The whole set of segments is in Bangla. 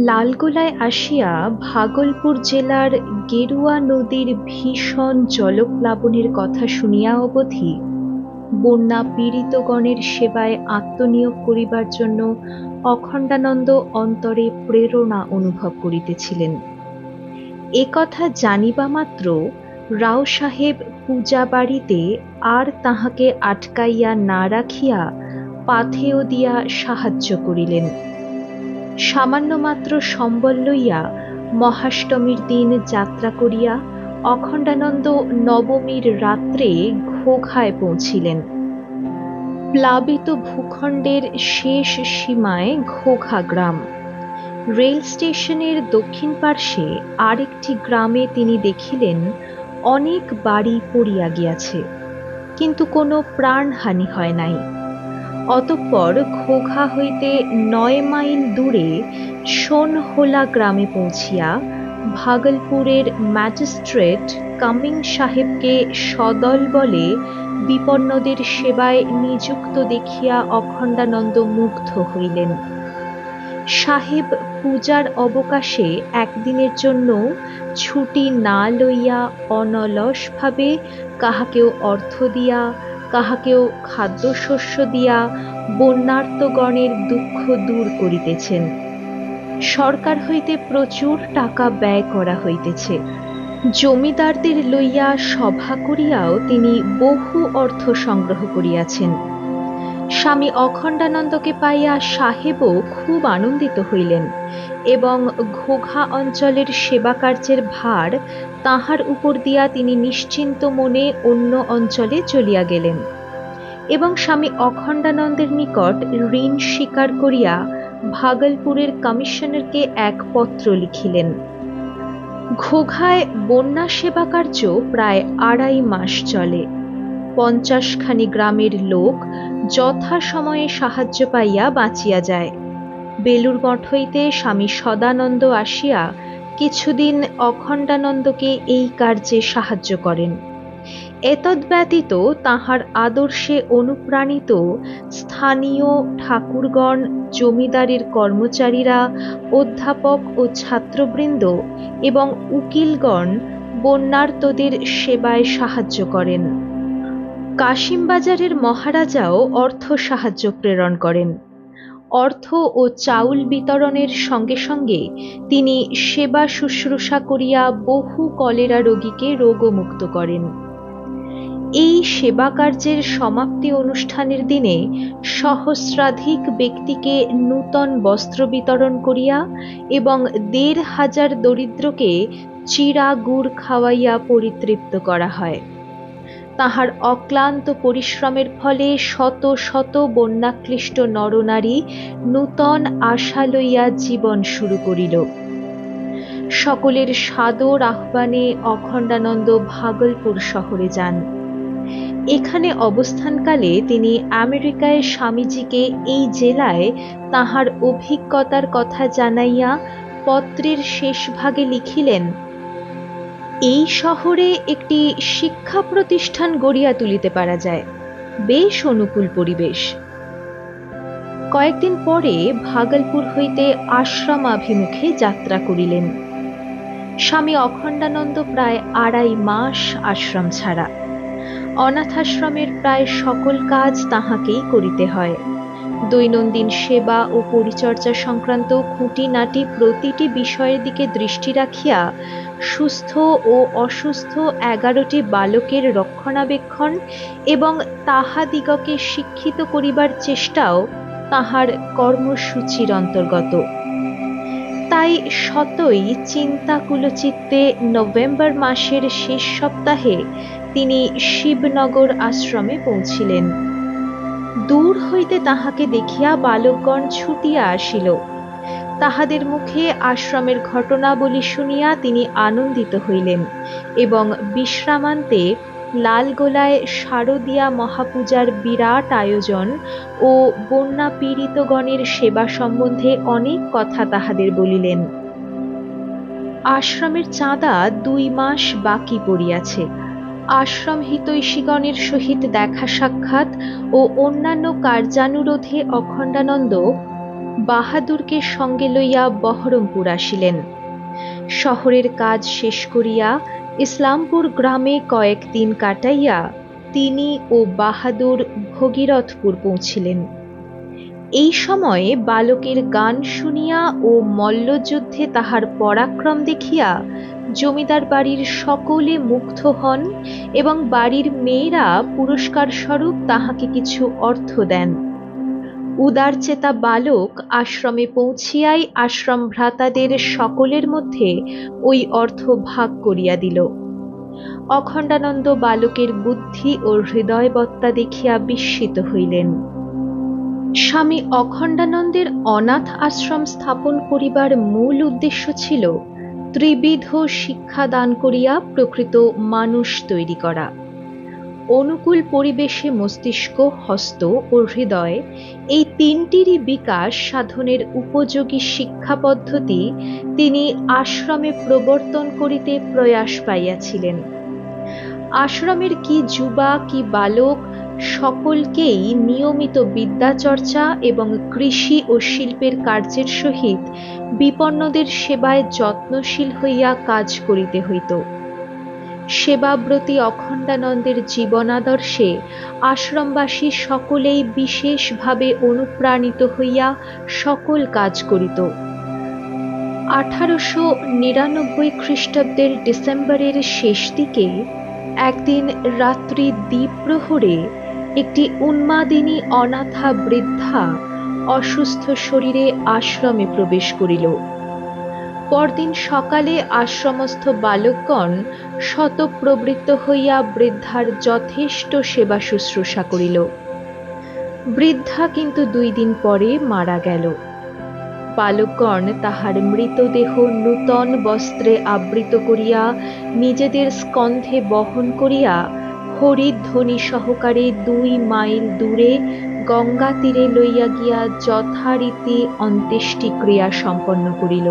লালগোলায় আসিয়া ভাগলপুর জেলার গেরুয়া নদীর ভীষণ জলপ্লাবনের কথা শুনিয়া অবধি বন্যা পীড়িতগণের সেবায় আত্মনিয়োগ করিবার জন্য অখণ্ডানন্দ অন্তরে প্রেরণা অনুভব করিতেছিলেন। একথা জানিবা মাত্র রাও সাহেব পূজা বাড়িতে আর তাহাকে আটকাইয়া না রাখিয়া পাথেয় দিয়া সাহায্য করিলেন। সামান্য মাত্র সম্বল লইয়া মহাষ্টমীর দিন যাত্রা করিয়া অখণ্ডানন্দ নবমীর রাত্রে ঘোঘায় পৌঁছিলেন। প্লাবিত ভূখণ্ডের শেষ সীমায় ঘোঘা গ্রাম। রেল স্টেশনের দক্ষিণ পার্শ্বে আরেকটি গ্রামে তিনি দেখিলেন অনেক বাড়ি পড়িয়া গিয়াছে, কিন্তু কোনো প্রাণহানি হয় নাই। অতঃপর ঘোঘা হইতে ৯ মাইল দূরে সোনহোলা গ্রামে পৌঁছিয়া ভাগলপুরের ম্যাজিস্ট্রেট কামিং সাহেবকে সদল বলে বিপন্নদের সেবায় নিযুক্ত দেখিয়া অখণ্ডানন্দ মুগ্ধ হইলেন। সাহেব পূজার অবকাশে একদিনের জন্য ছুটি না লইয়া অনলসভাবে কাহাকেও অর্থ দিয়া, কাহাকেও খাদ্যশস্য দিয়া বন্যার্তগণের দুঃখ দূর করিতেছেন। সরকার হইতে প্রচুর টাকা ব্যয় করা হইতেছে। জমিদারদের লইয়া সভা করিয়াও তিনি বহু অর্থ সংগ্রহ করিয়াছেন। স্বামী অখণ্ডানন্দকে পাইয়া সাহেবও খুব আনন্দিত হইলেন এবং ঘোঘা অঞ্চলের সেবা কার্যের ভার তাহার উপর দিয়া তিনি নিশ্চিন্ত মনে অন্য অঞ্চলে চলিয়া গেলেন এবং স্বামী অখণ্ডানন্দের নিকট ঋণ স্বীকার করিয়া ভাগলপুরের কমিশনারকে এক পত্র লিখিলেন। ঘোঘায় বন্যা সেবা কার্য প্রায় ২.৫ মাস চলে। ৫০ খানি গ্রামের লোক যথাসময়ে সাহায্য পাইয়া বাঁচিয়া যায়। বেলুর মঠ হইতে স্বামী সদানন্দ আসিয়া কিছুদিন অখণ্ডানন্দকে এই কার্যে সাহায্য করেন। এতদ্ব্যতীত তাহার আদর্শে অনুপ্রাণিত স্থানীয় ঠাকুরগণ, জমিদারের কর্মচারীরা, অধ্যাপক ও ছাত্রবৃন্দ এবং উকিলগণ বন্যার্তদের সেবায় সাহায্য করেন। কাশিমবাজারের মহারাজাও অর্থ সাহায্য প্রেরণ করেন। অর্থ ও চাউল বিতরণের সঙ্গে সঙ্গে তিনি সেবা শুশ্রূষা করিয়া বহু কলেরা রোগীকে রোগমুক্ত করেন। এই সেবা কার্যের সমাপ্তি অনুষ্ঠানের দিনে সহস্রাধিক ব্যক্তিকে নূতন বস্ত্র বিতরণ করিয়া এবং ১৫০০ দরিদ্রকে চিরা গুড় খাওয়াইয়া পরিতৃপ্ত করা হয়। তাহার অক্লান্ত পরিশ্রমের ফলে শত শত বন্যাক্লিষ্ট নরনারী নূতন আশা লইয়া জীবন শুরু করিল। সকলের সাদর আহ্বানে অখণ্ডানন্দ ভাগলপুর শহরে যান। এখানে অবস্থানকালে তিনি আমেরিকায় স্বামীজিকে এই জেলায় তাহার অভিজ্ঞতার কথা জানাইয়া পত্রের শেষ ভাগে লিখিলেন, এই শহরে একটি শিক্ষা প্রতিষ্ঠান গড়িয়া তুলিতে পারা যায়, বেশ অনুকূল পরিবেশ। কয়েকদিন পরে ভাগলপুর হইতে আশ্রমাভিমুখে যাত্রা করিলেন। স্বামী অখণ্ডানন্দ প্রায় ২.৫ মাস আশ্রম ছাড়া। অনাথাশ্রমের প্রায় সকল কাজ তাহাকেই করিতে হয়। দৈনন্দিন সেবা ও পরিচর্যা সংক্রান্ত খুঁটিনাটি প্রতিটি বিষয়ের দিকে দৃষ্টি রাখিয়া সুস্থ ও অসুস্থ ১১টি বালকের রক্ষণাবেক্ষণ এবং তাহাদিগকে শিক্ষিত করিবার চেষ্টাও তাহার কর্মসূচির অন্তর্গত। তাই শতই চিন্তাকুলচিত্তে নভেম্বর মাসের শেষ সপ্তাহে তিনি শিবনগর আশ্রমে পৌঁছিলেন। দূর হইতে তাহাকে দেখিয়া বালকগণ ছুটিয়া আসিল। তাহাদের মুখে আশ্রমের ঘটনাবলী শুনিয়া তিনি আনন্দিত হইলেন এবং বিশ্রামান্তে লালগোলায় শারদীয়া মহাপূজার বিরাট আয়োজন ও বন্যা পীড়িতগণের সেবা সম্বন্ধে অনেক কথা তাহাদের বলিলেন। আশ্রমের চাঁদা ২ মাস বাকি পড়িয়াছে। আশ্রম হিতৈষীগণের সহিত দেখা সাক্ষাৎ ও অন্যান্য কার্যানুরোধে অখণ্ডানন্দ বাহাদুরকে সঙ্গে লইয়া বহরমপুর আসিলেন। শহরের কাজ শেষ করিয়া ইসলামপুর গ্রামে কয়েকদিন কাটাইয়া তিনি ও বাহাদুর ভগীরথপুর পৌঁছিলেন। এই সময়ে বালকের গান শুনিয়া ও মল্লযুদ্ধে তাহার পরাক্রম দেখিয়া জমিদার বাড়ির সকলে মুগ্ধ হন এবং বাড়ির মেয়েরা পুরস্কার স্বরূপ তাহাকে কিছু অর্থ দেন। উদারচেতা বালক আশ্রমে পৌঁছিয়াই আশ্রম ভ্রাতাদের সকলের মধ্যে ওই অর্থ ভাগ করিয়া দিল। অখণ্ডানন্দ বালকের বুদ্ধি ও হৃদয়বত্তা দেখিয়া বিস্মিত হইলেন। স্বামী অখণ্ডানন্দের অনাথ আশ্রম স্থাপন করিবার মূল উদ্দেশ্য ছিল ত্রিবিধ শিক্ষা দান করিয়া প্রকৃত মানুষ তৈরি করা। অনুকূল পরিবেশে মস্তিষ্ক, হস্ত ও হৃদয় এই তিনটিরই বিকাশ সাধনের উপযোগী শিক্ষা পদ্ধতি তিনি আশ্রমে প্রবর্তন করিতে প্রয়াস পাইয়াছিলেন। আশ্রমের কি যুবা কি বালক সকলকেই নিয়মিত বিদ্যাচর্চা এবং কৃষি ও শিল্পের কার্যের সহিত বিপন্নদের সেবায় যত্নশীল হইয়া কাজ করিতে হইত। সেবাব্রতী অখণ্ডানন্দের জীবনাদর্শে আশ্রমবাসী সকলেই বিশেষভাবে অনুপ্রাণিত হইয়া সকল কাজ করিত। 1899 খ্রিস্টাব্দের ডিসেম্বরের শেষ দিকে একদিন রাত্রি দ্বিপ্রহরে একটি উন্মাদিনী অনাথা বৃদ্ধা অসুস্থ শরীরে আশ্রমে প্রবেশ করিল। পরদিন সকালে আশ্রমস্থ বালকগণ শতপ্রবৃত্ত হইয়া বৃদ্ধার যথেষ্ট সেবা শুশ্রূষা করিল। বৃদ্ধা কিন্তু 2 দিন পরে মারা গেল। বালকগণ তাহার মৃতদেহ নূতন বস্ত্রে আবৃত করিয়া নিজেদের স্কন্ধে বহন করিয়া হরিধ্বনি সহকারে 2 মাইল দূরে গঙ্গা তীরে লইয়া গিয়া যথারীতি অন্ত্যেষ্টিক্রিয়া সম্পন্ন করিল।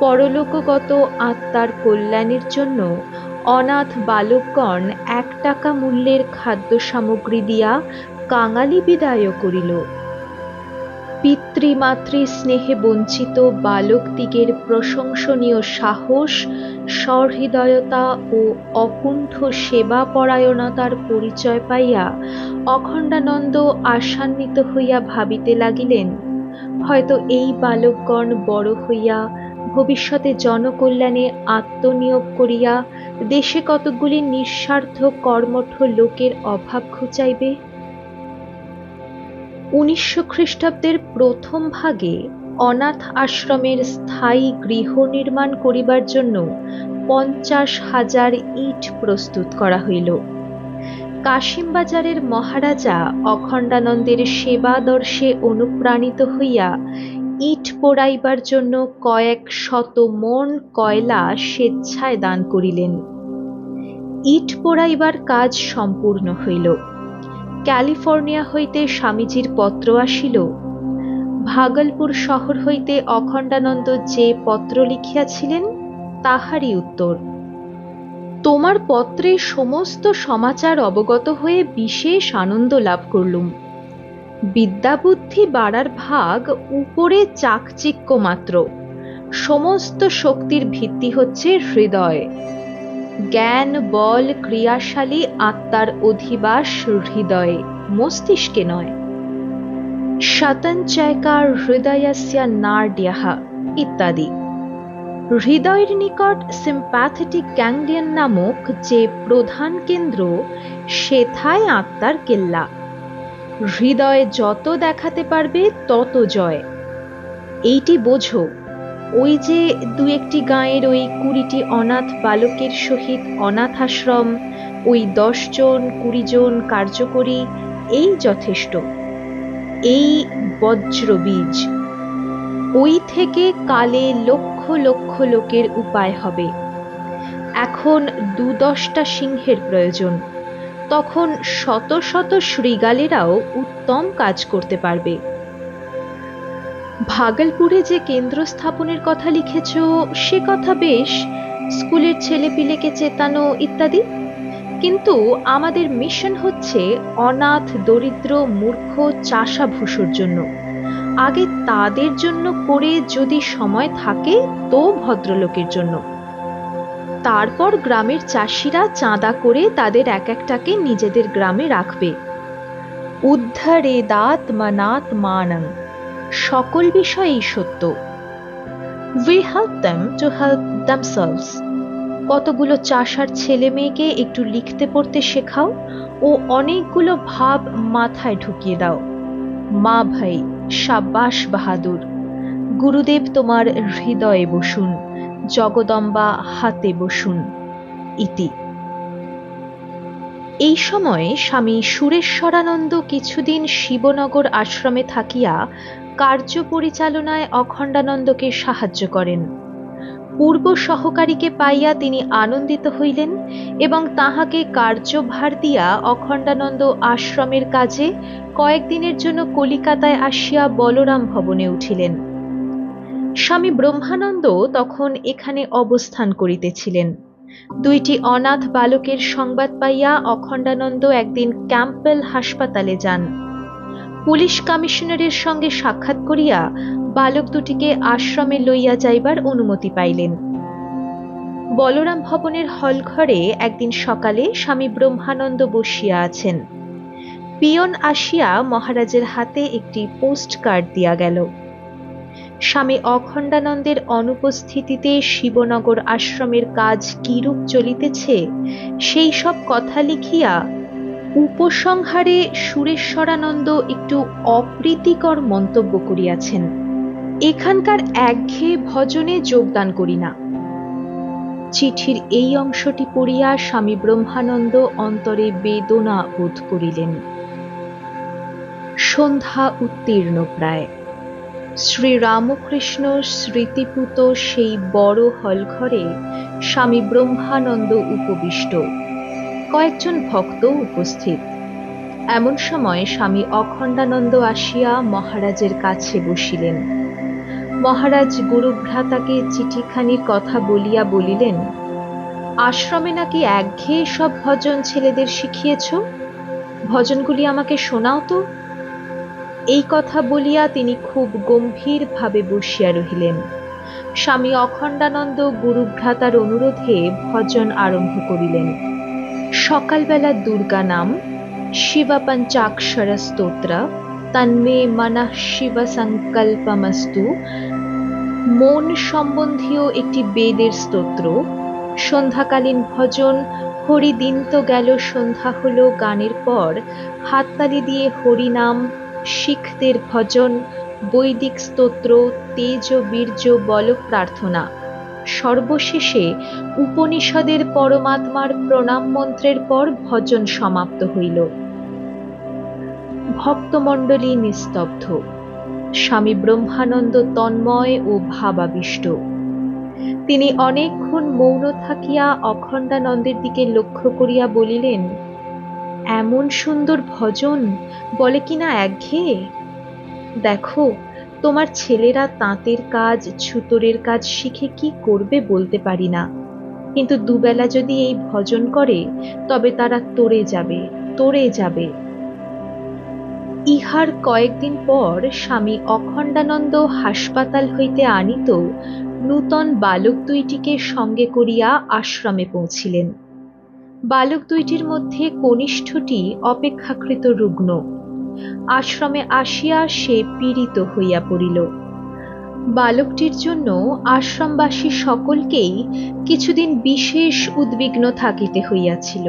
পরলোকগত আত্মার কল্যাণের জন্য অনাথ বালকগণ 1 টাকা মূল্যের খাদ্য সামগ্রী দিয়া কাঙালি বিদায় করিল। পিতৃমাতৃ স্নেহে বঞ্চিত বালকদিগের প্রশংসনীয় সাহস, সহৃদয়তা ও অকুণ্ঠ সেবা পরায়ণতার পরিচয় পাইয়া অখণ্ডানন্দ আশান্বিত হইয়া ভাবিতে লাগিলেন, হয়তো এই বালকগণ বড় হইয়া ভবিষ্যতে জনকল্যাণে আত্মনিয়োগ করিয়া দেশে কতকগুলি নিঃস্বার্থ কর্মঠ লোকের অভাব ঘুচাইবে। 1900 খ্রিস্টাব্দের প্রথম ভাগে অনাথ আশ্রমের স্থায়ী গৃহ নির্মাণ করিবার জন্য 50,000 ইট প্রস্তুত করা হইল। কাশিমবাজারের মহারাজা অখণ্ডানন্দের সেবাদর্শে অনুপ্রাণিত হইয়া ইট পোড়াইবার জন্য কয়েক শত মণ কয়লা স্বেচ্ছায় দান করিলেন। ইট পোড়াইবার কাজ সম্পূর্ণ হইল। ক্যালিফোর্নিয়া হইতে স্বামীজির পত্র আসিল। ভাগলপুর শহর হইতে অখণ্ডানন্দ যে পত্র লিখিয়াছিলেন তাহারই উত্তর। তোমার পত্রে সমস্ত সমাচার অবগত হয়ে বিশেষ আনন্দ লাভ করলুম। বিদ্যাবুদ্ধি বাড়ার ভাগ উপরে চাকচিক্য মাত্র, সমস্ত শক্তির ভিত্তি হচ্ছে হৃদয়। জ্ঞান বল ক্রিয়াশালী আত্মার অধিবাস হৃদয়ে, মস্তিষ্কে নয়। শতঞ্চয়কার হৃদয়স্য নাড়্যঃ ইত্যাদি। হৃদয়ের নিকট সিম্প্যাথেটিক গ্যাংলিয়ন নামক যে প্রধান কেন্দ্র, সেথায় আত্মার কেল্লা। হৃদয় যত দেখাতে পারবে তত জয়। এইটি বোঝো। ওই যে 2-1টি গাঁয়ের ওই 20টি অনাথ বালকের সহিত অনাথ আশ্রম, ওই 10 জন 20 জন কার্যকরী, এই যথেষ্ট। এই বজ্রবীজ। ওই থেকে কালে লক্ষ লক্ষ লোকের উপায় হবে। এখন 2-10টা সিংহের প্রয়োজন, তখন শত শত শৃগালেরাও উত্তম কাজ করতে পারবে। ভাগলপুরে যে কেন্দ্র স্থাপনের কথা লিখেছ, সে কথা বেশ, স্কুলের ছেলেপিলেকে চেতানো ইত্যাদি, কিন্তু আমাদের মিশন হচ্ছে অনাথ দরিদ্র মূর্খ চাষাভুষোর জন্য। আগে তাদের জন্য করে যদি সময় থাকে তো ভদ্রলোকের জন্য। তারপর গ্রামের চাষিরা চাঁদা করে তাদের এক একটাকে নিজেদের গ্রামে রাখবে। উদ্ধারে দাত মানাত মানং, সকল বিষয়েই সত্য। We help them to help themselves. কতগুলো চাষার ছেলে মেয়েকে একটু লিখতে পড়তে শেখাও ও অনেকগুলো ভাব মাথায় ঢুকিয়ে দাও। মা ভাই, সাব্বাস বাহাদুর, গুরুদেব তোমার হৃদয়ে বসুন, জগদম্বা হাতে বসুন, ইতি। এই সময়ে স্বামী সুরেশ্বরানন্দ কিছুদিন শিবনগর আশ্রমে থাকিয়া কার্য পরিচালনায় অখণ্ডানন্দকে সাহায্য করেন। পূর্ব সহকারীকে পাইয়া তিনি আনন্দিত হইলেন এবং তাহাকে কার্যভার দিয়া অখণ্ডানন্দ আশ্রমের কাজে কয়েকদিনের জন্য কলিকাতায় আসিয়া বলরাম ভবনে উঠিলেন। স্বামী ব্রহ্মানন্দ তখন এখানে অবস্থান করিতেছিলেন। দুইটি অনাথ বালকের সংবাদ পাইয়া অখণ্ডানন্দ একদিন ক্যাম্পবেল হাসপাতালে যান। পুলিশ কমিশনারের সঙ্গে সাক্ষাৎ করিয়া বালক দুটিকে আশ্রমে লইয়া যাইবার অনুমতি পাইলেন। বলরাম ভবনের হলঘরে একদিন সকালে স্বামী ব্রহ্মানন্দ বসিয়া আছেন। পিয়ন আসিয়া মহারাজের হাতে একটি পোস্ট কার্ড দিয়া গেল। স্বামী অখণ্ডানন্দের অনুপস্থিতিতে শিবনগর আশ্রমের কাজ কিরূপ চলিতেছে সেই সব কথা লিখিয়া উপসংহারে সুরেশ্বরানন্দ একটু অপ্রীতিকর মন্তব্য করিয়াছেন। এখানকার একঘেয়ে ভজনে যোগদান করি না। চিঠির এই অংশটি পড়িয়া স্বামী ব্রহ্মানন্দ অন্তরে বেদনা বোধ করিলেন। সন্ধ্যা উত্তীর্ণ প্রায়। শ্রীরামকৃষ্ণ স্মৃতিপুত সেই বড় হলঘরে স্বামী ব্রহ্মানন্দ উপবিষ্ট, কয়েকজন ভক্ত উপস্থিত। এমন সময় স্বামী অখণ্ডানন্দ আসিয়া মহারাজের কাছে বসিলেন। মহারাজ গুরুভ্রাতাকে চিঠিখানির কথা বলিয়া বলিলেন, আশ্রমে নাকি একঘেয়ে সব ভজন ছেলেদের শিখিয়েছ, ভজনগুলি আমাকে শোনাও তো। এই কথা বলিয়া তিনি খুব গম্ভীর ভাবে বসিয়া রহিলেন। স্বামী অখণ্ডানন্দ গুরুভ্রাতার অনুরোধে ভজন আরম্ভ করিলেন। সকালবেলা দুর্গা নাম, শিবা পঞ্চাক্ষর স্তোত্র, তন্মে মনঃ শিব সংকল্পমস্তু, মন সম্বন্ধীয় একটি বেদের স্তোত্র। সন্ধ্যাকালীন ভজন, হরি দিন তো গেল সন্ধ্যা হলো গানের পর হাততালি দিয়ে হরিনাম, শিখদের ভজন, বৈদিক স্তোত্র, তেজ বীর্য বল প্রার্থনা। সর্বশেষে উপনিষদের পরমাত্মার প্রণাম মন্ত্রের পর ভজন সমাপ্ত হইল। ভক্তমণ্ডলী নিস্তব্ধ। স্বামী ব্রহ্মানন্দ তন্ময় ও ভাবাবিষ্ট। তিনি অনেকক্ষণ মৌন থাকিয়া অখণ্ডানন্দের দিকে লক্ষ্য করিয়া বলিলেন, এমন সুন্দর ভজন বলে কিনা একঘেয়ে। দেখো, তোমার ছেলেরা তাঁতের কাজ, ছুতোরের কাজ শিখে কি করবে বলতে পারি না, কিন্তু দুবেলা যদি এই ভজন করে তবে তারা তরে যাবে, তরে যাবে। ইহার কয়েকদিন পর স্বামী অখণ্ডানন্দ হাসপাতাল হইতে আনিত নূতন বালক দুইটিকে সঙ্গে করিয়া আশ্রমে পৌঁছিলেন। বালক দুইটির মধ্যে কনিষ্ঠটি অপেক্ষাকৃত রুগ্ন। আশ্রমে আসিয়া সে পীড়িত হইয়া পড়িল। বালকটির জন্য আশ্রমবাসী সকলকেই কিছুদিন বিশেষ উদ্বিগ্ন থাকিতে হইয়াছিল।